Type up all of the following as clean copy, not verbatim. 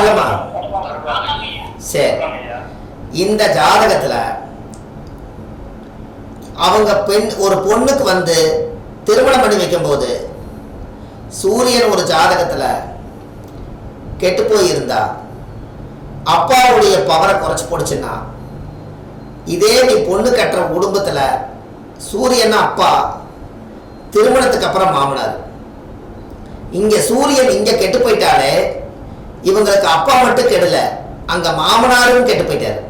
இல்லம்மா? சரி, இந்த ஜாதகத்துல அவங்க ஒரு பொண்ணுக்கு வந்து திருமணம் பண்ணி வைக்கும் போது சூரியன் ஒரு ஜாதகத்துல கெட்டு போயிருந்தா அப்பாவுடைய பவரை குறைச்சு போடுச்சுன்னா, இதே நீ பொண்ணு கட்டுற குடும்பத்துல சூரியன் அப்பா, திருமணத்துக்கு அப்புறம் மாமனார், இங்க சூரியன் இங்க கெட்டு போயிட்டாலே இவங்களுக்கு அப்பா மட்டும் கெடல, அங்க மாமனாரும் கெட்டு போயிட்டாரு.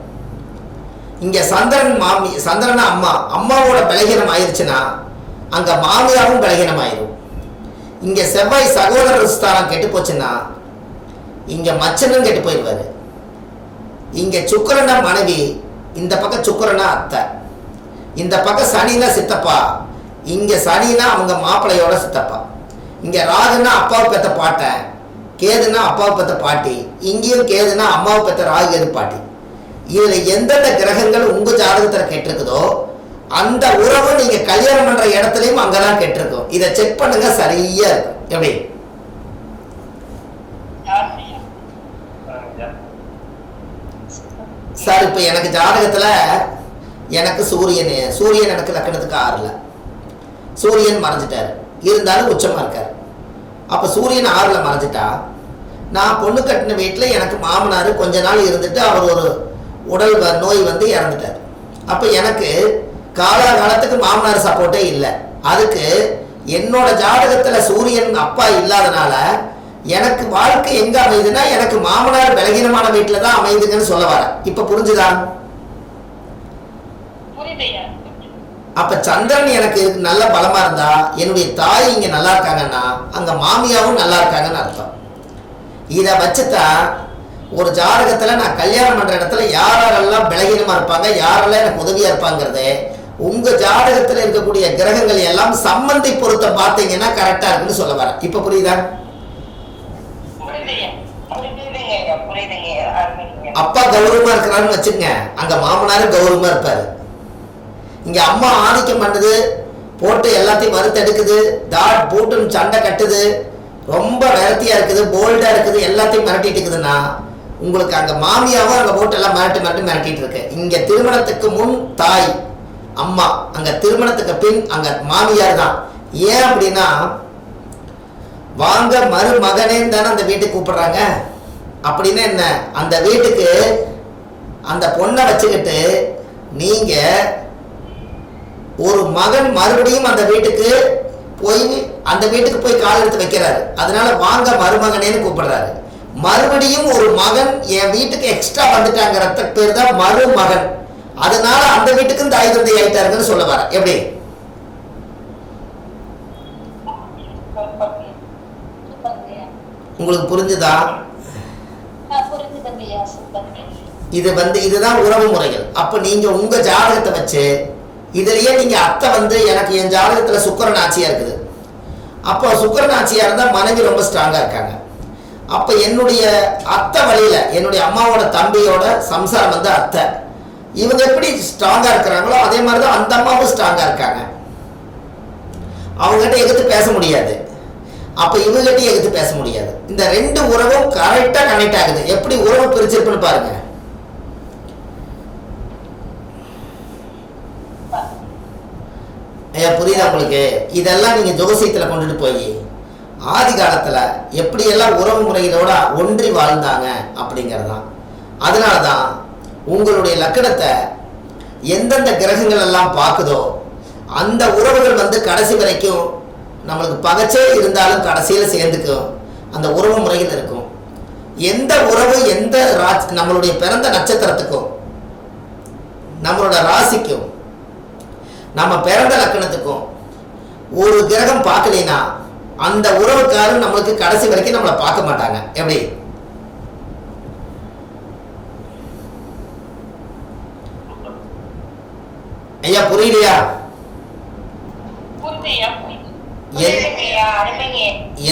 இங்க சந்திரன் அம்மாவோட பலகீனம் ஆயிடுச்சுன்னா அங்க மாமியாரும் பலகீனம் ஆயிரும். இங்க செவ்வாய் சகோதரர் ஸ்தானம் கெட்டு போச்சுன்னா இங்க மச்சனும் கெட்டு போயிடுவாரு. இங்க சுக்கிரனா மனைவி, இந்த பக்கம் சுக்கிரனா அத்தை, இந்த பக்கம் சனினா சித்தப்பா, இங்க சனினா அவங்க மாப்பிள்ளையோட சித்தப்பா, இங்க ராகுனா அப்பாவை பெற்ற பாட்டன், கேதுனா அப்பாவை பெற்ற பாட்டி, இங்கேயும் கேதுனா அம்மாவை பெற்ற ராகு கேது பாட்டி. இதுல எந்தெந்த கிரகங்கள் உங்க ஜாதகத்துல கெட்டிருக்குதோ அந்த உறவு நீங்க கல்யாணம் பண்ற இடத்துலயும் அங்கதான் கெட்டிருக்கும். இதை செக் பண்ணுங்க, சரியா இருக்கும். எப்படி சார்? இப்ப எனக்கு ஜாதகத்துல எனக்கு சூரியன் எனக்கு லக்கணத்துக்கு 6ல் சூரியன் மறைஞ்சிட்டாரு, இருந்தாலும் உச்சமா இருக்காரு. அப்ப சூரியன் 6ல் மறைஞ்சிட்டா நான் பொண்ணு கட்டின வீட்டுல எனக்கு மாமனார் கொஞ்ச நாள் இருந்துட்டு அவர் ஒரு உடல் நோய் வந்து இறந்துட்டார். அப்ப எனக்கு காலகாலத்துக்கு மாமனார் சப்போர்ட்டே இல்லை. அதுக்கு என்னோட ஜாதகத்துல சூரியன் அப்பா இல்லாதனால எனக்கு வாழ்க்கை எங்க அமையுதுன்னா எனக்கு மாமனார் பலகீனமான வீட்டுல தான் அமையுதுங்கன்னு சொல்ல வர. இப்ப புரிஞ்சுதா? அப்ப சந்திரன் எனக்கு நல்ல பலமா இருந்தா என்னுடைய தாய் இங்க நல்லா இருக்காங்கன்னா அங்க மாமியாவும் நல்லா இருக்காங்கன்னு அர்த்தம். இத வச்சுதான் ஒரு ஜாதகத்துல நான் கல்யாணம் பண்ற இடத்துல யாரெல்லாம் பலகீனமா இருப்பாங்க, யாரெல்லாம் எனக்கு உதவியா இருப்பாங்கிறது உங்க ஜாதகத்துல இருக்கக்கூடிய கிரகங்கள் எல்லாம் சம்பந்தி பொருத்த பார்த்தீங்கன்னா கரெக்டா இருக்குன்னு சொல்ல வர. இப்ப புரியுதா? அப்பா கௌரவமா இருக்கிறான்னு வச்சுங்க, அங்க மாமனாரும் கௌரவமா இருப்பாரு. இங்க அம்மா ஆதிக்கம் பண்ணுது, போட்டு எல்லாத்தையும் மறுத்தெடுக்குது, தாட் போட்டு சண்டை கட்டுது, ரொம்ப விரத்தியா இருக்குது, போல்டா இருக்குது, எல்லாத்தையும் மிரட்டிட்டு இருக்குதுன்னா உங்களுக்கு அங்க மாமியாவும் அங்க போட்டு எல்லாம் மிரட்டிட்டு இருக்கு. இங்க திருமணத்துக்கு முன் தாய் அம்மா, அங்க திருமணத்துக்கு பின் அங்க மாமியார் தான். ஏன் அப்படின்னா வாங்க மருமகனேன்னு தானே அந்த வீட்டுக்கு கூப்பிடுறாங்க. அப்படின்னா என்ன, அந்த வீட்டுக்கு அந்த பொண்ணை வச்சுக்கிட்டு நீங்க ஒரு மகன் மறுபடியும் அந்த வீட்டுக்கு போய் கால் எடுத்து வைக்கிறாரு. அதனால வாங்க மருமகனேன்னு கூப்பிடுறாரு. மறுபடியும் ஒரு மகன் என் வீட்டுக்கு எக்ஸ்ட்ரா வந்துட்டாங்கிறத பேர் தான் மருமகன். அதனால அந்த வீட்டுக்கும் தாய் தந்தை ஆயிட்டாருன்னு சொல்ல வர. எப்படி உங்களுக்கு புரிஞ்சுதா? இதுதான் உறவு முறைகள். அப்ப நீங்க உங்க ஜாதகத்தை வச்சு இதுலயே நீங்க அத்தை வந்து எனக்கு என் ஜாதகத்துல சுக்கிரன் ஆட்சியா இருக்குது. அப்போ சுக்கிரன் ஆட்சியா இருந்தா மனைவி ரொம்ப ஸ்ட்ராங்கா இருக்காங்க. அப்ப என்னுடைய அத்தை வழியில என்னுடைய அம்மாவோட தம்பியோட சம்சாரம் வந்து அத்தை, இவங்க எப்படி ஸ்ட்ராங்கா இருக்கிறாங்களோ அதே மாதிரிதான் அந்த அம்மாவும் ஸ்ட்ராங்கா இருக்காங்க. அவங்ககிட்ட எதிர்த்து பேச முடியாது, அப்ப இவங்ககிட்ட எதிர்த்து பேச முடியாது. இந்த ரெண்டு உறவும் கரெக்டா கனெக்ட் ஆகுது. எப்படி உறவு பிரிச்சிருப்புன்னு பாருங்க. ஐயா புரியுதா உங்களுக்கு? இதெல்லாம் நீங்க ஜோசியத்துல கொண்டுட்டு போய் ஆதி காலத்துல எப்படி எல்லாம் உறவு முறைகளோட ஒன்றி வாழ்ந்தாங்க அப்படிங்கறதான். அதனாலதான் உங்களுடைய லக்கணத்தை எந்தெந்த கிரகங்கள் எல்லாம் பார்க்குதோ அந்த உறவுகள் வந்து கடைசி வரைக்கும் நம்மளுக்கு பகச்சே இருந்தாலும் கடைசியில சேர்ந்துக்கும் அந்த உறவு முறைகள் இருக்கும். எந்த உறவு எந்த நம்மளுடைய பிறந்த நட்சத்திரத்துக்கும் நம்மளோட ராசிக்கும் நம்ம பிறந்த லக்கணத்துக்கும் ஒரு கிரகம் பார்க்கலைன்னா அந்த உறவுக்காரன் நம்மளுக்கு கடைசி வரைக்கும் நம்மளை பார்க்க மாட்டாங்க. எப்படி ஐயா புரியலையா?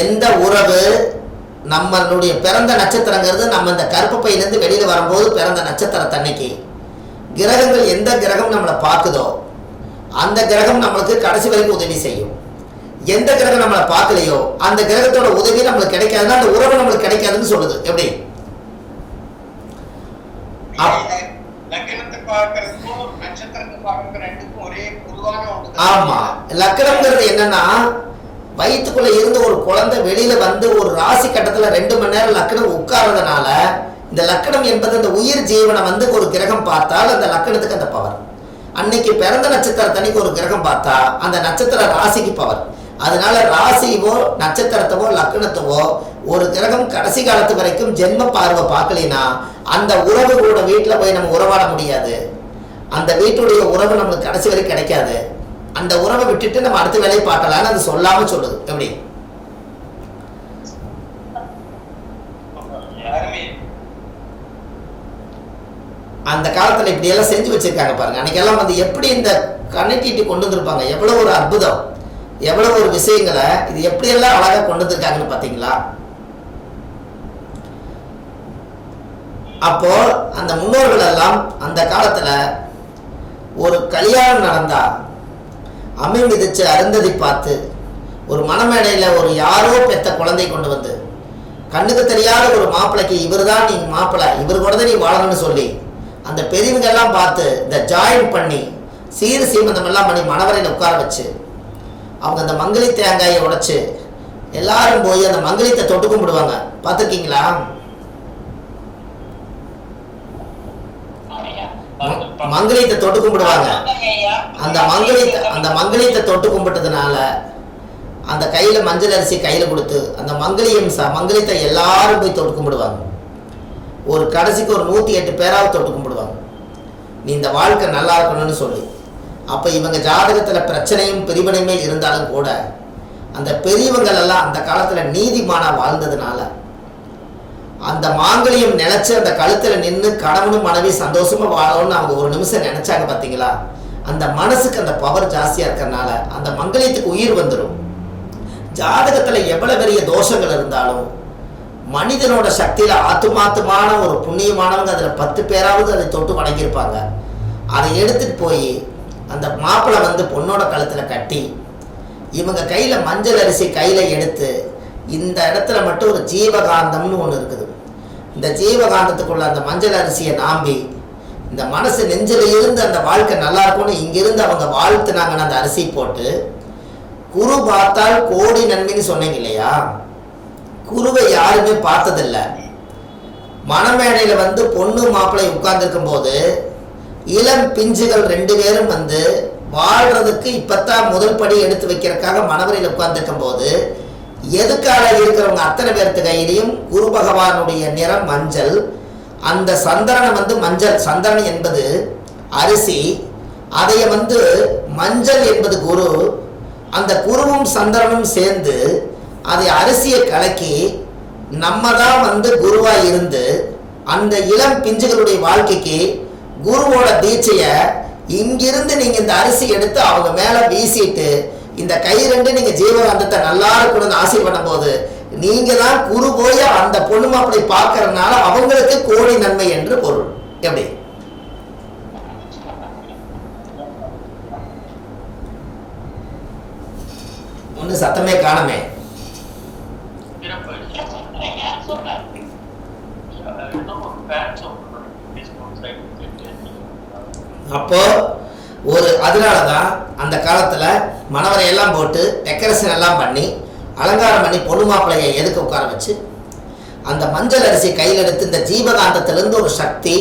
எந்த உறவு நம்மளுடைய பிறந்த நட்சத்திரங்கிறது நம்ம இந்த கருப்பு பையிலிருந்து வெளியில வரும்போது பிறந்த நட்சத்திரத்தன்னைக்கு கிரகங்கள் எந்த கிரகம் நம்மளை பார்க்குதோ அந்த கிரகம் நம்மளுக்கு கடைசி வரைக்கும் உதவி செய்யும். எந்த கிரகம் நம்மளை பார்க்கலையோ அந்த கிரகத்தோட உதவி நம்மளுக்கு கிடைக்காதுன்னா அந்த உறவு நம்மளுக்கு கிடைக்காதுன்னு சொல்லுது. எப்படி ஆமா, லக்னம்ங்கிறது என்னன்னா வயிற்றுக்குள்ள இருந்து ஒரு குழந்தை வெளியில வந்து ஒரு ராசி கட்டத்துல 2 மணி நேரம் லக்னம் உட்கார்றதுனால இந்த லக்னம் என்பது இந்த உயிர் ஜீவனை வந்து ஒரு கிரகம் பார்த்தால் அந்த லக்னத்துக்கு அந்த பவர். அன்னைக்கு பிறந்த நட்சத்திரத்தன்னைக்கு ஒரு கிரகம் பார்த்தா அந்த நட்சத்திர ராசிக்கு பவர். அதனால ராசியவோ நட்சத்திரத்தவோ லக்னத்தவோ ஒரு கிரகம் கடைசி காலத்து வரைக்கும் ஜென்ம பார்வை பார்க்கலினா அந்த உறவு கூட வீட்டில் போய் நம்ம உறவாட முடியாது. அந்த வீட்டுடைய உறவு நம்மளுக்கு கடைசி வரைக்கும் கிடைக்காது. அந்த உறவை விட்டுட்டு நம்ம அடுத்த வேலையை பார்க்கலான்னு அது சொல்லாம சொல்லுது. எப்படி அந்த காலத்துல இப்படி எல்லாம் செஞ்சு வச்சிருக்காங்க பாருங்க. அன்னைக்கெல்லாம் வந்து எப்படி இந்த கனெக்டிவிட்டி கொண்டு வந்திருப்பாங்க, எவ்வளவு ஒரு அற்புதம், எவ்வளவு ஒரு விஷயங்களை இது எப்படி எல்லாம் அழகா கொண்டு வந்திருக்காங்கன்னு பாத்தீங்களா. அப்போ அந்த முன்னோர்கள் எல்லாம் அந்த காலத்துல ஒரு கல்யாணம் நடந்தா அமை மிதிச்சு அருந்ததி பார்த்து ஒரு மணமேடையில ஒரு யாரோ பெத்த குழந்தை கொண்டு வந்து கண்ணுக்கு தெரியாத ஒரு மாப்பிள்ளைக்கு இவர் தான் நீ மாப்பிள்ளை, இவர் கூட தான் நீ வாழணும்னு சொல்லி அந்த பெரியவங்க எல்லாம் பார்த்து இந்த ஜாயின் பண்ணி சீர் சீமந்தம் எல்லாம் பண்ணி மணவரையில் உட்கார வச்சு அவங்க அந்த மங்களி தேங்காயை உடைச்சு எல்லாரும் போய் அந்த மங்களத்தை தொட்டு கும்பிடுவாங்க. பார்த்துருக்கீங்களா? மங்களத்தை தொட்டு கும்பிடுவாங்க. அந்த மங்களத்தை தொட்டு கும்பிட்டதுனால அந்த கையில மஞ்சள் அரிசி கையில கொடுத்து அந்த மங்களத்தை எல்லாரும் போய் தொட்டு கும்பிடுவாங்க. ஒரு கடைசிக்கு ஒரு 108 பேராவது தொட்டு கும்பிடுவாங்க, நீ இந்த வாழ்க்கை நல்லா இருக்கணும்னு சொல்லி. அப்ப இவங்க ஜாதகத்துல பிரச்சனையும் பிரிவினையுமே இருந்தாலும் கூட அந்த பெரியவங்கள் எல்லாம் அந்த காலத்துல நீதிமானா வாழ்ந்ததுனால அந்த மாங்கல்யம் நினைச்சு அந்த கழுத்துல நின்று கணவனும் மனைவி சந்தோஷமா வாழணும்னு அவங்க ஒரு நிமிஷம் நினைச்சாங்க. பாத்தீங்களா? அந்த மனசுக்கு அந்த பவர் ஜாஸ்தியா இருக்கிறதுனால அந்த மங்கல்யத்துக்கு உயிர் வந்துடும். ஜாதகத்துல எவ்வளவு பெரிய தோஷங்கள் இருந்தாலும் மனிதனோட சக்தியில ஆத்துமாத்துமான ஒரு புண்ணியமானவங்க அதுல 10 பேராவது அதை தொட்டு வணங்கியிருப்பாங்க. அதை எடுத்துட்டு போய் அந்த மாப்பிள்ளை வந்து பொண்ணோட கழுத்துல கட்டி இவங்க கையில மஞ்சள் அரிசி கையில எடுத்து இந்த இடத்துல மட்டும் ஒரு ஜீவகாந்தம்னு ஒன்று இருக்குது. இந்த ஜீவகாந்தத்துக்குள்ள அந்த மஞ்சள் அரிசியை நாம்பி இந்த மனசு நெஞ்சில இருந்து அந்த வாழ்க்கை நல்லா இருக்கும்னு இங்கிருந்து அவங்க வாழ்த்துனாங்கன்னு அந்த அரிசி போட்டு குரு பார்த்தால் கோடி நன்மைன்னு சொன்னீங்க இல்லையா? குருவை யாருமே பார்த்ததில்லை. மணமேடையில வந்து பொண்ணு மாப்பிள்ளை உட்கார்ந்துருக்கும் போது இளம் பிஞ்சுகள் 2 பேரும் வந்து வாழ்றதுக்கு இப்பத்தான் முதல் படி எடுத்து வைக்கிறதுக்காக மணவரையில் உட்கார்ந்துருக்கும் போது எதுக்காக இருக்கிறவங்க அத்தனை பேர்த்து கையிலையும் குரு பகவானுடைய நிறம் மஞ்சள். அந்த சந்திரனை வந்து மஞ்சள், சந்திரன் என்பது அரிசி, அதைய வந்து மஞ்சள் என்பது குரு. அந்த குருவும் சந்திரனும் சேர்ந்து அதை அரிசியை கலக்கி நம்ம தான் வந்து குருவா இருந்து அந்த இளம் பிஞ்சுகளுடைய வாழ்க்கைக்கு குருவோட தீட்சைய இங்கிருந்து நீங்க இந்த அரிசி எடுத்து அவங்க மேல வீசிட்டு இந்த கை 2 நீங்க ஜீவகாந்தத்தை நல்லா இருக்கணும்னு ஆசீர்வாதம் போது நீங்க தான் குரு போய் அந்த பொண்ணு மாப்பிளை பார்க்கறதுனால அவங்களுக்கு கோடி நன்மை என்று பொருள். எப்படி ஒண்ணு சத்தமே காணமே. அப்போ ஒரு அதனாலதான் அந்த காலத்துல மணவரை எல்லாம் போட்டு டெக்கரேஷன் எல்லாம் பண்ணி அலங்காரம் பண்ணி பொண்ணு மாப்பிள்ளையை எதுக்கு உட்கார வச்சு அந்த மஞ்சள் அரிசி கையில் எடுத்து இந்த ஜீவகாந்தத்திலிருந்து ஒரு சக்தி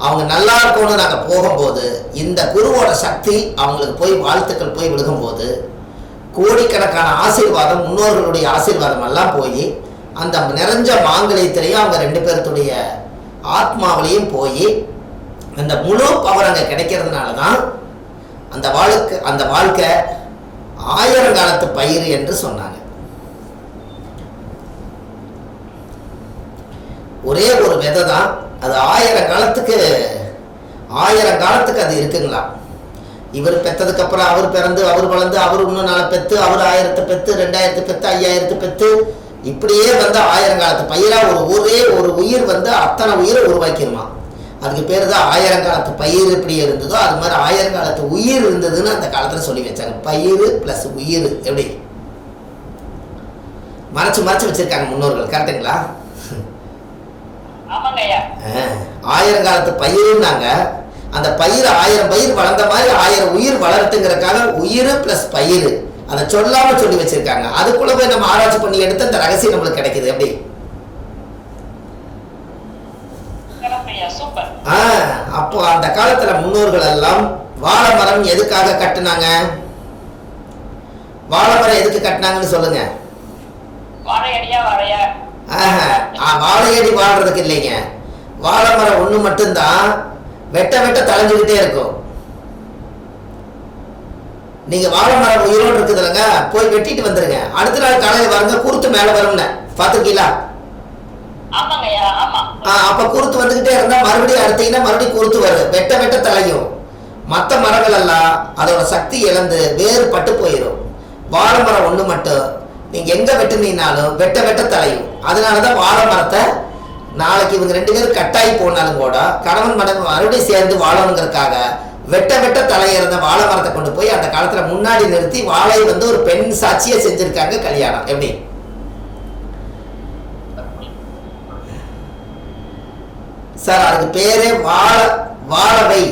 அவங்க நல்லா இருக்கணும்னு நாங்கள் போகும்போது இந்த குருவோட சக்தி அவங்களுக்கு போய் வாழ்த்துக்கள் போய் விழுகும்போது கோடிக்கணக்கான ஆசீர்வாதம் முன்னோர்களுடைய ஆசீர்வாதம் எல்லாம் போய் அந்த நிறைஞ்ச மாங்கல்யத்திலையும் அவங்க 2 பேர்த்துடைய ஆத்மாவிலையும் போய் அந்த முழு பவர் அங்கே கிடைக்கிறதுனால தான் அந்த வாழ்க்கை 1000 காலத்து பயிர் என்று சொன்னாங்க. ஒரே ஒரு விதை தான் அது 1000 காலத்துக்கு அது இருக்குங்களா. இவர் பெற்றதுக்கு அப்புறம் அவர் பிறந்து அவர் வளர்ந்து அவர் இன்னும் 4 பெத்து அவர் 1000 பெத்து 2000 பெத்து 5000 பெத்து இப்படியே வந்து 1000 காலத்து பயிரா ஒரே ஒரு உயிர் வந்து அத்தனை உயிரை உருவாக்கிடுமா. அதுக்கு பேர் தான் 1000 காலத்து பயிர் எப்படி இருந்ததோ அது மாதிரி 1000 காலத்து உயிர் இருந்ததுன்னு அந்த காலத்துல சொல்லி வச்சாங்க. பயிர் பிளஸ் உயிர் எப்படி மறைச்சு வச்சிருக்காங்க முன்னோர்கள். கரெக்டுங்களா? 1000 காலத்து பயிருன்னாங்க. அந்த பயிர் 1000 பயிர் வளர்ந்த மாதிரி 1000 உயிர் வளர்த்துங்கிறதுக்காக உயிர் பிளஸ் பயிர் அதை சொல்லாம சொல்லி வச்சிருக்காங்க. அதுக்குள்ள போய் நம்ம ஆராய்ச்சி பண்ணி எடுத்து அந்த ரகசியம் நம்மளுக்கு கிடைக்குது. எப்படி? அப்போ அந்த காலத்துல முன்னோர்கள் எல்லாம் வாழை மரம் எதுக்காக கட்டுனாங்க? வாழை மரம் எதுக்கு கட்டினாங்கன்னு சொல்லுங்க. வாழையடி வாழ்றதுக்கு இல்லைங்க. வாழை மரம் ஒண்ணு மட்டும்தான் வெட்ட வெட்ட தளைஞ்சுக்கிட்டே இருக்கும். நீங்க வாழை மரம் உயிரோடு இருக்குதுலங்க, போய் வெட்டிட்டு வந்துருங்க. அடுத்த நாள் காலையில பாருங்க குருத்து மேல வரும்னு பாத்துருக்கீங்களா? அப்ப குருத்து வந்துகிட்டே இருந்தா மறுபடியும் அடுத்தீங்கன்னா மறுபடியும் குருத்து வருது, வெட்ட வெட்ட தலையும். மற்ற மரங்கள் எல்லாம் அதோட சக்தி இழந்து வேறு பட்டு போயிடும். வாழை மரம் ஒண்ணு மட்டும் நீங்க எங்க வெட்டுனீங்கனாலும் வெட்ட வெட்ட தலையும். அதனாலதான் வாழை மரத்தை நாளைக்கு இவங்க 2 பேரும் கட்டாயி போனாலும் கூட கணவன் மனைவி மறுபடியும் சேர்ந்து வாழணுங்கிறதுக்காக வெட்ட வெட்ட தலையிருந்த வாழை மரத்தை கொண்டு போய் அந்த காலத்துல முன்னாடி நிறுத்தி வாழை ஒரு பெண் சாட்சியை செஞ்சிருக்காங்க கல்யாணம். எப்படி? சார் அதுக்கு பேரே வாழவை.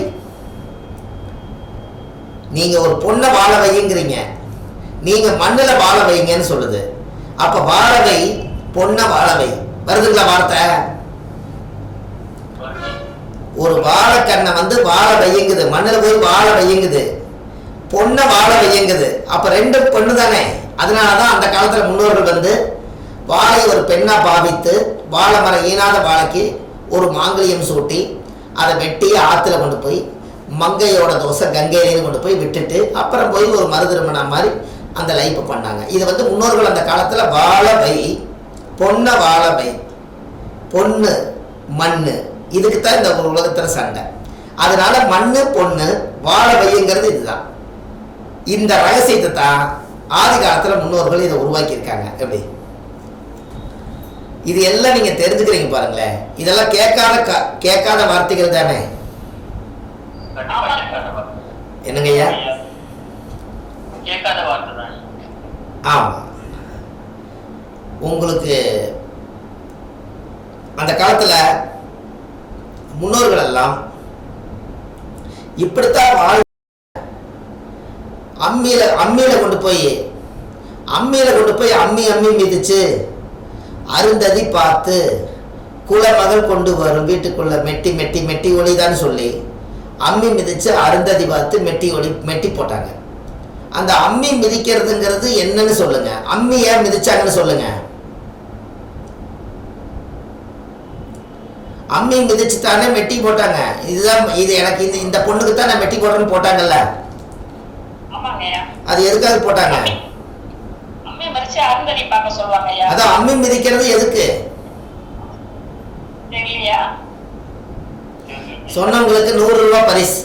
நீங்க ஒரு பொண்ணை வாழ வைங்கிறீங்க, நீங்க மண்ணுல வாழ வைங்கன்னு சொல்லுது. அப்ப வாழவை பொண்ணை வாழவை வருதுங்களா வார்த்தை? ஒரு வாழைக்கண்ணை வாழ வையுங்குது, மண்ணுல போய் வாழ வையுங்குது, பொண்ணை வாழ வையுங்குது. அப்ப 2 பொண்ணு தானே. அதனாலதான் அந்த காலத்துல முன்னோர்கள் வாழை ஒரு பெண்ணா பாவித்து வாழை மரம் ஈனாத வாழைக்கு ஒரு மாங்கல்யம் சூட்டி அதை வெட்டி ஆத்துல கொண்டு போய் மங்கையோட தோசை கங்கையிலேயே கொண்டு போய் விட்டுட்டு அப்புறம் போய் ஒரு மறுதிருமணம் மாதிரி அந்த லைஃப் பண்ணாங்க. இது முன்னோர்கள் அந்த காலத்துல வாழவை பொண்ணை வாழவை, பொண்ணு மண்ணு, இதுக்குத்தான் இந்த உலகத்துல சண்டை. அதனால மண்ணு பொண்ணு வாழவைங்கிறது இதுதான். இந்த ரகசியத்தை தான் ஆதி காலத்துல முன்னோர்கள் இதை உருவாக்கி இருக்காங்க. எப்படி? இது எல்லாம் நீங்க தெரிஞ்சுக்கிறீங்க பாருங்களேன். இதெல்லாம் கேட்காத வார்த்தைகள் தானே. என்னங்க ஐயா? ஆமா. உங்களுக்கு அந்த காலத்துல முன்னோர்கள் எல்லாம் இப்படித்தான் அம்மியில கொண்டு போய் அம்மி மிதிச்சு அருந்ததி பார்த்து குலமகள் கொண்டு வரும் வீட்டுக்குள்ள மெட்டி மெட்டி மெட்டி ஒளிதான் சொல்லி அம்மி மிதிச்சு அருந்ததி பார்த்து மெட்டி போட்டாங்க. அந்த அம்மி மிதிக்கிறதுங்கிறது என்னன்னு சொல்லுங்க. அம்மி ஏன் மிதிச்சாங்கன்னு சொல்லுங்க. அம்மி மிதிச்சு தானே மெட்டி போட்டாங்க. இது எனக்கு இந்த பொண்ணுக்கு தான் நான் மெட்டி போடுறேன்னு போட்டாங்கல்ல. அது எதுக்காக போட்டாங்க? அதான் அம்மி மிதிக்கிறது எதுக்கு சொன்னவங்களுக்கு 100 ரூபாய் பரிசு.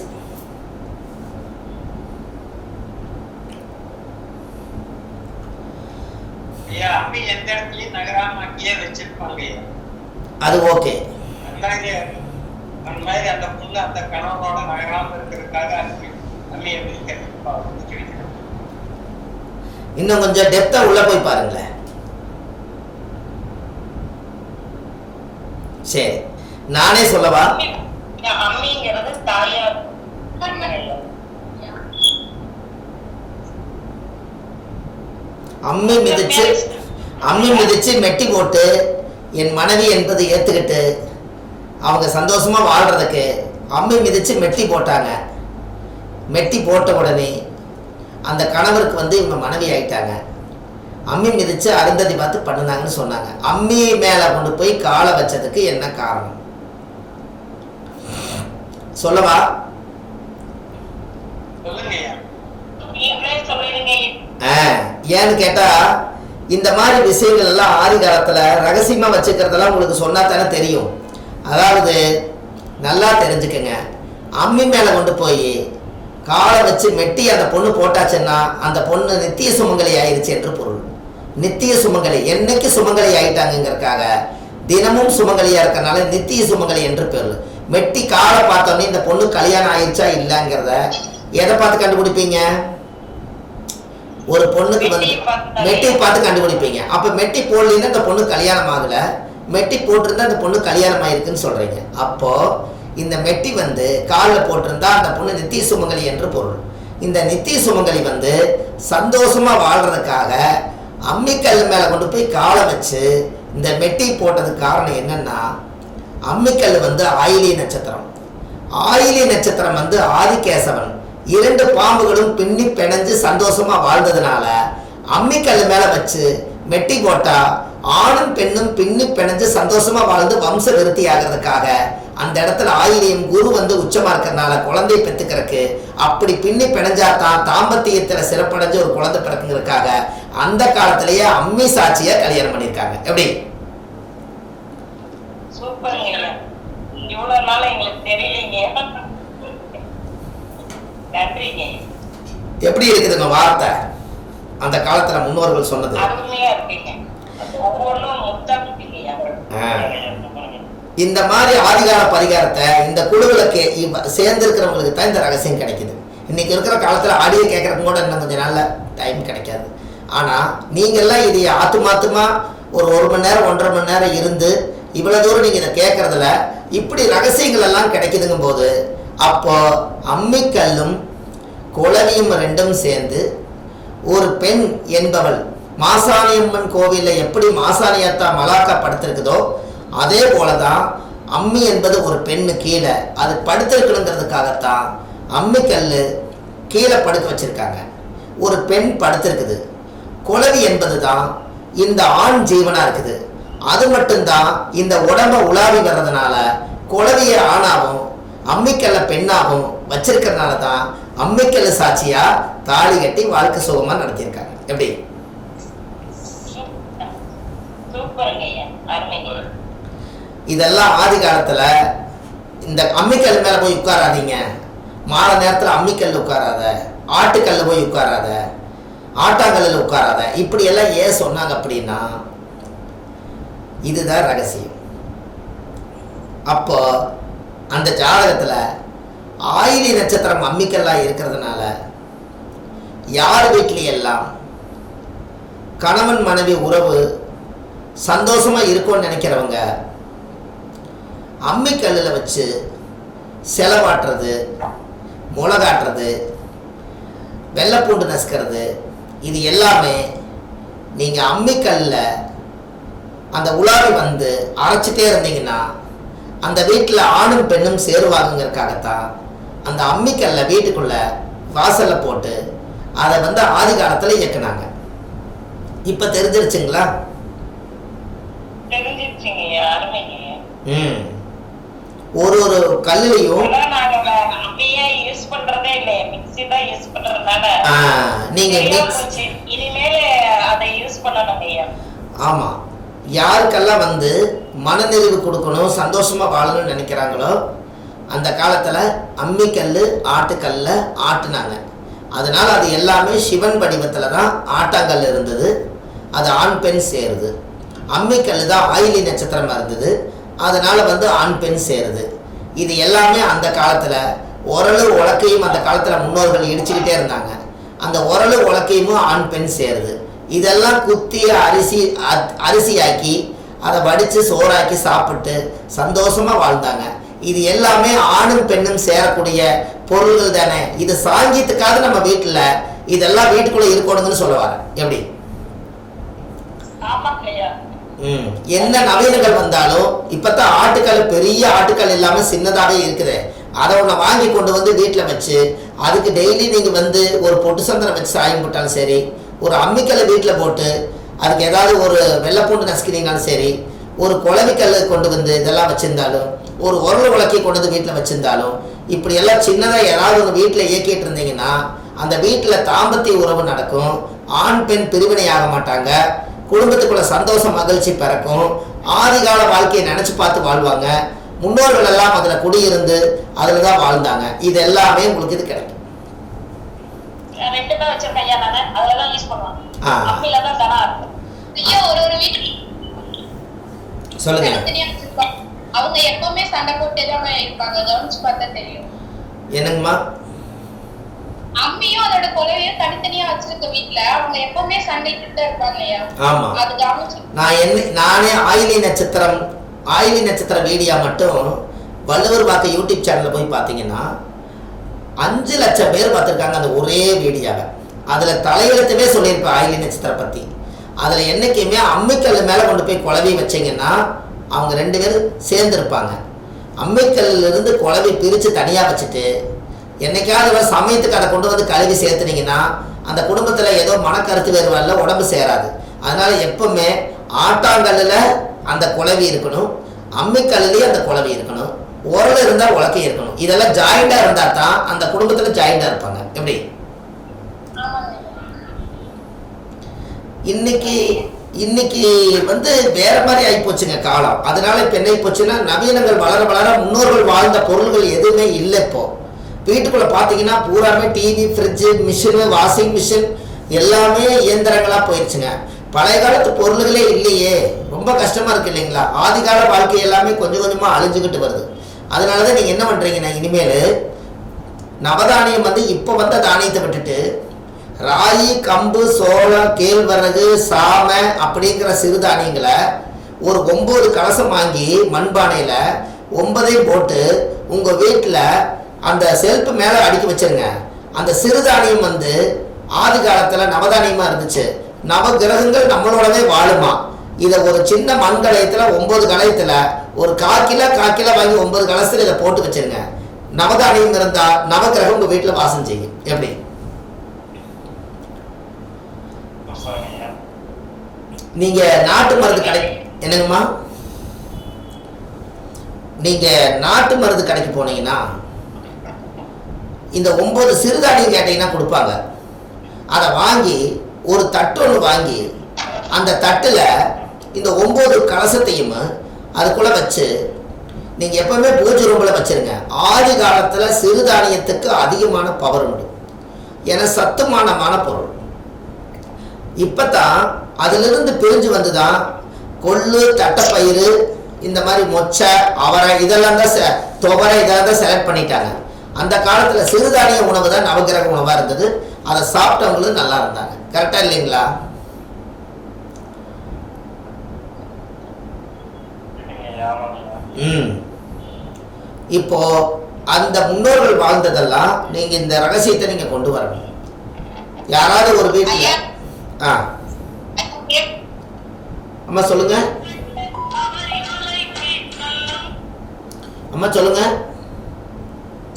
அது ஓகே. இன்னும் கொஞ்சம் டெப்தா உள்ள போய் பாருங்களேன். சரி, நானே சொல்லவா? அம்மி மிதிச்சு மெட்டி போட்டு என் மனைவி என்பதை ஏத்துக்கிட்டு அவங்க சந்தோஷமா வாழ்றதுக்கு அம்மி மிதிச்சு மெட்டி போட்டாங்க. மெட்டி போட்ட உடனே அந்த கணவருக்கு இவங்க மனைவி ஆயிட்டாங்க. அம்மி மிதிச்சு அருந்ததி பார்த்து பண்ணுனாங்கன்னு சொன்னாங்க. அம்மி மேல கொண்டு போய் காலை வச்சதுக்கு என்ன காரணம் சொல்லவா? ஏன்னு கேட்டா இந்த மாதிரி விஷயங்கள் எல்லாம் ஆதி காலத்துல ரகசியமா வச்சுக்கிறதெல்லாம் உங்களுக்கு சொன்னா தானே தெரியும். அதாவது நல்லா தெரிஞ்சுக்கங்க. அம்மி மேல கொண்டு போய் காலை வச்சு மெட்டி அந்த பொண்ணு போட்டாச்சுன்னா அந்த பொண்ணு நித்திய சுமங்கலி ஆயிடுச்சு என்று பொருள். நித்திய சுமங்கலி என்னைக்கு சுமங்கலி ஆயிட்டாங்கிறதுக்காக தினமும் சுமங்கலியா இருக்கனால நித்திய சுமங்கலி என்று பேர். மெட்டி காலை பார்த்தோன்னே இந்த பொண்ணு கல்யாணம் ஆயிடுச்சா இல்லைங்கிறத எதை பார்த்து கண்டுபிடிப்பீங்க? ஒரு பொண்ணுக்கு மெட்டி பார்த்து கண்டுபிடிப்பீங்க. அப்ப மெட்டி போடலன்னா இந்த பொண்ணு கல்யாணம் ஆகல, மெட்டி போட்டிருந்தா இந்த பொண்ணு கல்யாணம் ஆயிருக்குன்னு சொல்றீங்க. அப்போ இந்த மெட்டி வந்து காலில் போட்டிருந்தா அந்த பொண்ணு நித்திய சுமங்கலி என்று பொருள். இந்த நித்திய சுமங்கலி வந்து சந்தோஷமா வாழ்றதுக்காக அம்மிக்கல் மேல கொண்டு போய் காலை வச்சு இந்த மெட்டி போட்டதுக்கு காரணம் என்னன்னா, அம்மிக்கல் வந்து ஆயிலி நட்சத்திரம். ஆயிலி நட்சத்திரம் வந்து ஆதிகேசவன் 2 பாம்புகளும் பின்னி பிணைஞ்சு சந்தோஷமா வாழ்ந்ததுனால அம்மிக்கல் மேல வச்சு மெட்டி போட்டா ஆணும் பெண்ணும் பின்னி பிணைஞ்சு சந்தோஷமா வாழ்ந்து வம்ச விருத்தி ஆகிறதுக்காக அந்த இடத்துல ஆயிலியும் குரு வந்து உச்சமா இருக்கிறதுனால குழந்தை பெத்துக்கிறதுக்கு அப்படி பின்னி பிணைஞ்சாதான் தாம்பத்தியத்துல சிறப்படைஞ்சு ஒரு குழந்தை பிறக்குங்கிறதுக்காக அந்த காலத்திலேயே அம்மி சாட்சிய கல்யாணம் பண்ணியிருக்காங்க. எப்படி எப்படி இருக்குதுங்க வார்த்தை? அந்த காலத்துல முன்னோர்கள் சொன்னது இந்த மாதிரி ஆதிகால பரிகாரத்தை இந்த குழுவிலக்கு சேர்ந்து இருக்கிறவங்களுக்கு தான் இந்த ரகசியம் கிடைக்குது. இன்னைக்கு இருக்கிற காலத்துல ஆடியோ கேட்கறதுக்கு கூட இன்னும் கொஞ்சம் நல்ல டைம் கிடைக்காது. ஆனா நீங்கெல்லாம் இது ஆத்துமாத்துமா ஒரு 1 மணி நேரம் 1.5 மணி நேரம் இருந்து இவ்வளவு தூரம் நீங்க இதை கேட்கறதுல இப்படி ரகசியங்கள் எல்லாம் கிடைக்குதுங்கும் போது, அப்போ அம்மிக்கல்லும் குளவியும் 2ம் சேர்ந்து ஒரு பெண் என்பவள் மாசாணியம்மன் கோவில்ல எப்படி மாசாணியத்தா மலாக்கா படுத்திருக்குதோ அதே போலதான் அம்மி என்பது ஒரு பெண்ணு கீழே அது படுத்திருக்கணுங்கிறதுக்காகத்தான் அம்மிக்கல்லு கீழே படுக்க வச்சிருக்காங்க. ஒரு பெண் படுத்திருக்குது. குளவி என்பது தான் இந்த ஆண் ஜீவனா இருக்குது. அது மட்டும்தான் இந்த உடம்ப உலாவி வர்றதுனால குளவிய ஆணாவும் அம்மிக்கல்ல பெண்ணாகவும் வச்சிருக்கிறதுனால தான் அம்மிக்கல்ல சாட்சியா தாலி கட்டி வாழ்க்கை சுகமா நடத்தியிருக்காங்க. எப்படி இதெல்லாம் ஆதி காலத்துல இந்த அம்மிக்கல் மேல போய் உட்காராதீங்க, மாலை நேரத்துல அம்மிக்கல்ல உட்காராத, ஆட்டுக்கல்ல போய் உட்காராத, ஆட்டாங்கல்ல உட்காராத, இப்படி எல்லாம் ஏன் சொன்னாங்க அப்படின்னா இதுதான் ரகசியம். அப்போ அந்த ஜாதகத்துல ஆயிலி நட்சத்திரம் அம்மிக்கல்லா இருக்கிறதுனால யார் வீட்லையெல்லாம் கணவன் மனைவி உறவு சந்தோஷமா இருக்கும்னு நினைக்கிறவங்க அம்மிக்கல்லில் வச்சு செலவாட்டுறது, முளகாட்டுறது, வெள்ளைப்பூண்டு நசுக்கிறது, இது எல்லாமே நீங்கள் அம்மிக்கல்லில் அந்த உலாவி வந்து அரைச்சிட்டே இருந்தீங்கன்னா அந்த வீட்டில் ஆணும் பெண்ணும் சேருவாங்கிறதுக்காகத்தான் அந்த அம்மிக்கல்ல வீட்டுக்குள்ள வாசல்ல போட்டு அதை வந்து ஆதி காலத்தில் இயக்குனாங்க. இப்போ தெரிஞ்சிருச்சுங்களா? ஒரு ஒரு கல்லுலையும் ஆமா, யாருக்கெல்லாம் வந்து மனநிறைவு கொடுக்கணும் சந்தோஷமா வாழணும்னு நினைக்கிறாங்களோ அந்த காலத்துல அம்மிக்கல்லு ஆட்டுக்கல்ல ஆட்டுனாங்க. அதனால அது எல்லாமே சிவன் வடிவத்துல தான் ஆட்டாங்கல் இருந்தது. அது ஆண் பெண் சேருது. அம்மிக்கல்லு தான் ஆயிலி நட்சத்திரமா இருந்தது. அதனால வந்து ஆண் பெண் சேருது. இது எல்லாமே அந்த காலத்துல உரலு உலக்கையும் அந்த காலத்துல முன்னோர்கள் இடிச்சுக்கிட்டே இருந்தாங்க. அந்த உரலு உலக்கையும் ஆண் பெண் சேருது. இதெல்லாம் குத்தி அரிசியாக்கி அதை வடித்து சோறாக்கி சாப்பிட்டு சந்தோஷமா வாழ்ந்தாங்க. இது எல்லாமே ஆணும் பெண்ணும் சேரக்கூடிய பொருள்கள் தானே. இது சாங்கியத்துக்காக நம்ம வீட்டில் இதெல்லாம் வீட்டுக்குள்ள இருக்கணும்னு சொல்லுவாங்க. எப்படி என்ன நவீனங்கள் வந்தாலும் இப்பதான் ஆட்டுக்கல் பெரிய ஆட்டுக்கல் இல்லாம சின்னதாவே இருக்குது. அதை ஒன்று வாங்கி கொண்டு வந்து வீட்டில் வச்சு அதுக்கு டெய்லி நீங்க வந்து ஒரு பொட்டு சந்திரம் வச்சு சாயம் போட்டாலும் சரி, ஒரு அம்மிக்கல்லை வீட்டில் போட்டு அதுக்கு ஏதாவது ஒரு வெள்ளைப்பூண்டு நசுக்கிறீங்கனாலும் சரி, ஒரு குழவிக்கல் கொண்டு வந்து இதெல்லாம் வச்சிருந்தாலும், ஒரு உரல் உலக்கி கொண்டு வந்து வீட்டில் வச்சிருந்தாலும், இப்படி எல்லாம் சின்னதாக ஏதாவது ஒரு வீட்டில் இயக்கிட்டு இருந்தீங்கன்னா அந்த வீட்டில் தாம்பத்திய உறவு நடக்கும். ஆண் பெண் பிரிவினை ஆக மாட்டாங்க. குடும்பத்துக்குள்ள சந்தோஷம் மகிழ்ச்சி பிறக்கும். ஆதிகால வாழ்க்கையை நினைச்சு பார்த்து வாழ்வாங்க. முன்னோர்கள் எல்லாம் அதுல குடியிருந்து அதுல தான் வாழ்ந்தாங்க. இது எல்லாமே உங்களுக்கு இது கிடைக்கும். சொல்லுங்க. அவங்க எப்பவுமே சண்டை போட்டே தான் இருப்பாங்க. கவனிச்சு பார்த்தா தெரியும். என்னங்கம்மா? அம்மியும் அதோட குலவையும் தனித்தனியா வச்சிருக்க வீட்ல அவங்க எப்பவுமே சண்டைக்கிட்ட இருப்பாங்க. ஆமா, அது கவனிச்சு நானே ஆயிலி நட்சத்திரம் வீடியா மட்டும் வள்ளுவர் வாக்கு யூடியூப் சேனலில் போய் பார்த்தீங்கன்னா 5 லட்சம் பேர் பார்த்துருக்காங்க அந்த ஒரே வீடியோவை. அதில் தலையெழுத்தவே சொல்லியிருப்பேன் ஆயிலி நட்சத்திரம் பற்றி. அதில் என்றைக்குமே அம்மிக்கல் மேலே கொண்டு போய் குழவி வச்சிங்கன்னா அவங்க 2 பேரும் சேர்ந்துருப்பாங்க. அம்மிக்கல்லிருந்து குழவி பிரித்து தனியாக வச்சுட்டு என்னைக்காவது சமயத்துக்கு அதை கொண்டு வந்து கழுவி சேர்த்துனீங்கன்னா அந்த குடும்பத்தில் ஏதோ மனக்கருத்து வேறுபாடுல உடம்பு சேராது. அதனால் எப்பவுமே ஆட்டாங்கல்லில் அந்த குழவி இருக்கணும், அம்மிக்கல்லையும் அந்த குழவி இருக்கணும், உரல் இருந்தால் உலக்கை இருக்கணும். இதெல்லாம் ஜாயிண்டாக இருந்தால் தான் அந்த குடும்பத்தில் ஜாயிண்டாக இருப்பாங்க. எப்படி இன்னைக்கு வேற மாதிரி ஆகி போச்சுங்க காலம். அதனால இப்போ என்ன போச்சுன்னா நவீனங்கள் வளர வளர முன்னோர்கள் வாழ்ந்த பொருள்கள் எதுவுமே இல்லை. இப்போ வீட்டுக்குள்ள பார்த்தீங்கன்னா பூராமே TV, fridge, machine, washing machine எல்லாமே இயந்திரங்களாக போயிடுச்சுங்க. பழைய காலத்து பொருள்களே இல்லையே, ரொம்ப கஷ்டமா இருக்கு இல்லைங்களா? ஆதிகால வாழ்க்கை எல்லாமே கொஞ்சம் கொஞ்சமாக அழிஞ்சுக்கிட்டு வருது. அதனால தான் நீங்கள் என்ன பண்ணுறீங்கன்னா இனிமேல் நவதானியம் இப்போ வந்த தானியத்தை விட்டுட்டு ராகி, கம்பு, சோளம், கேழ்வரகு, சாமை அப்படிங்கிற சிறுதானியங்களை ஒரு 9 கலசம் வாங்கி மண்பானையில் 9ஐயும் போட்டு உங்கள் வீட்டில் அந்த செல்ஃபு மேலே அடுக்கி வச்சிருங்க. அந்த சிறுதானியம் ஆதி காலத்தில் நவதானியமாக இருந்துச்சு. நவகிரகங்கள் நம்மளோடவே வாழுமா. இதை ஒரு சின்ன மண் கலயத்தில் 9 கலயத்தில் ஒரு 1/4 கிலோ வாங்கி 9 கலசத்தில் இதை போட்டு வச்சிருங்க. நவதானியம் இருந்தால் நவகிரகம் உங்கள் வீட்டில் வாசம் செய்யும். எப்படி நீங்க நாட்டு மருந்து கடை என்னங்கம்மா, நீங்க நாட்டு மருந்து கடைக்கு போனீங்கன்னா இந்த 9 சிறுதானியம் கேட்டீங்கன்னா கொடுப்பாங்க. அதை வாங்கி ஒரு தட்டு ஒன்று வாங்கி அந்த தட்டில் இந்த 9 கலசத்தையும் அதுக்குள்ள வச்சு நீங்க எப்பவுமே பூஜை ரூமில் வச்சிருங்க. ஆதி காலத்தில் சிறுதானியத்துக்கு அதிகமான பவர் உண்டு, ஏன்னா சத்துமானமான பொருள். இப்பதான் அதிலிருந்து பிரிஞ்சு வந்துதான் கொள்ளு, தட்டைப்பயிறு, இந்த மாதிரி மொச்சை, அவரை இதெல்லாம் தான் துவரை இதெல்லாம் தான் செலக்ட் பண்ணிட்டாங்க. அந்த காலத்தில் சிறுதானிய உணவு தான் நவகிரக உணவாக இருந்தது. அதை சாப்பிட்டவங்களும் நல்லா இருந்தாங்க. கரெக்டா இல்லைங்களா? இப்போ அந்த முன்னோர்கள் வாழ்ந்ததெல்லாம் நீங்க இந்த ரகசியத்தை நீங்க கொண்டு வரணும். யாராவது ஒரு வீட்டுல அம்மா சொல்லுங்க, அம்மா சொல்லுங்க.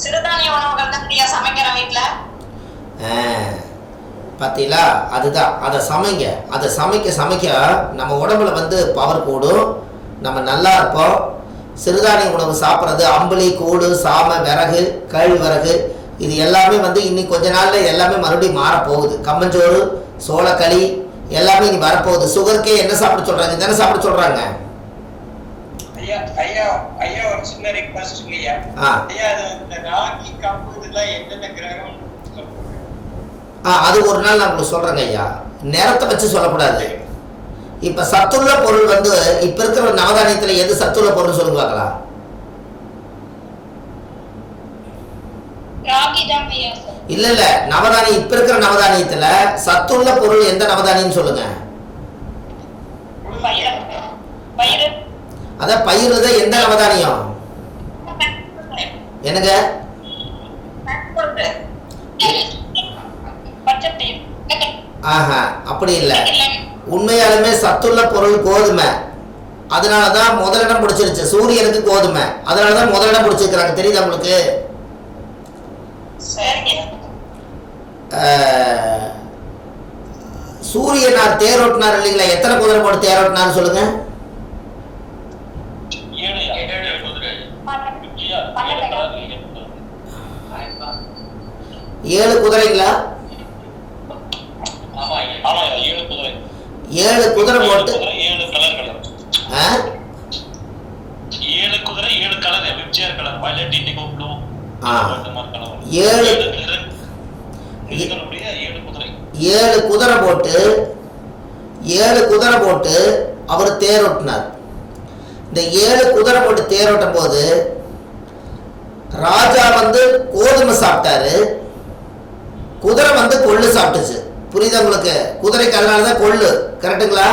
சிறுதானிய உணவுகள் தான் சமைக்கிற வீட்ல. பார்த்தீங்களா? அதுதான், அதை சமைங்க. அதை சமைக்க நம்ம உடம்புல பவர் கூடும், நம்ம நல்லா இருப்போம். சிறுதானிய உணவு சாப்பிட்றது அம்பளி, கூடு, சாமை, விறகு, கேழ்வரகு இது எல்லாமே இன்னைக்கு கொஞ்ச நாள்ல எல்லாமே மறுபடியும் மாறப்போகுது. கம்மஞ்சோறு, சோளக்களி எல்லாமே இனி வரப்போகுது. சுகருக்கே என்ன சாப்பிட சொல்றாங்க, தானே சாப்பிட சொல்றாங்க. ஒரு சின்ன ரிக்வெஸ்ட் இல்லையா? இந்த ராகி, கம்பு இதெல்லாம் எந்தெந்த கிரகம்? அது ஒரு நாள் நான் உங்களுக்கு சொல்றேங்க ஐயா. நேரத்தை வச்சு சொல்லக்கூடாது. இப்ப சத்துள்ள பொருள் இப்ப இருக்கிற நவதானியத்துல எது சத்துள்ள பொருள் சொல்லுங்க பார்க்கலாம். இல்ல இல்ல, நவதானியம் இப்ப இருக்கிற நவதானியத்துல சத்துள்ள பொருள் எந்த நவதானியம் சொல்லுங்க. அத பயிர் தான். எந்த நவதானியம் என்னங்க? ஆஹா, அப்படி இல்லை. உண்மையாலுமே சத்துள்ள பொருள் கோதுமை. அதனாலதான் முதலிடம் பிடிச்சிருச்சு. சூரியனுக்கு கோதுமை, அதனாலதான் முதலிடம் பிடிச்சிருக்கிறாங்க. தெரியுதா உங்களுக்கு? சூரியனார் தேரோட்டினார் இல்லைங்களா? எத்தனை குதிரை போட்டு தேரோட்டினார் சொல்லுங்க. 7 குதிரைங்களா? 7 குதிரை போட்டு 7 கலர்கள். 7 குதிரை 7 colour, வெப்ஜிஆர் colour, violet, indigo, blue, அந்த மாதிரி கலர். 7 குதிரை போட்டு 7 குதிரை போட்டு அவர் தேரோட்டினார். இந்த 7 குதிரை போட்டு தேரோட்டும் போது ராஜா கோதுமை சாப்பிட்டாரு, குதிரை கொள்ளு சாப்பிட்டுச்சு. புரியுதா உங்களுக்கு? குதிரைக்கு அதனாலதான் கொள்ளு. கரெக்டுங்களா?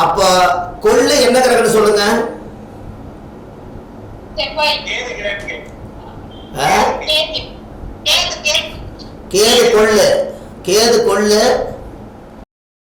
அப்ப கொள்ளு என்ன கிரகம்னு சொல்லுங்க. செவ்வாய். கேது கிரகம். ஆ? கேது. கேது. கேது கொள்ளு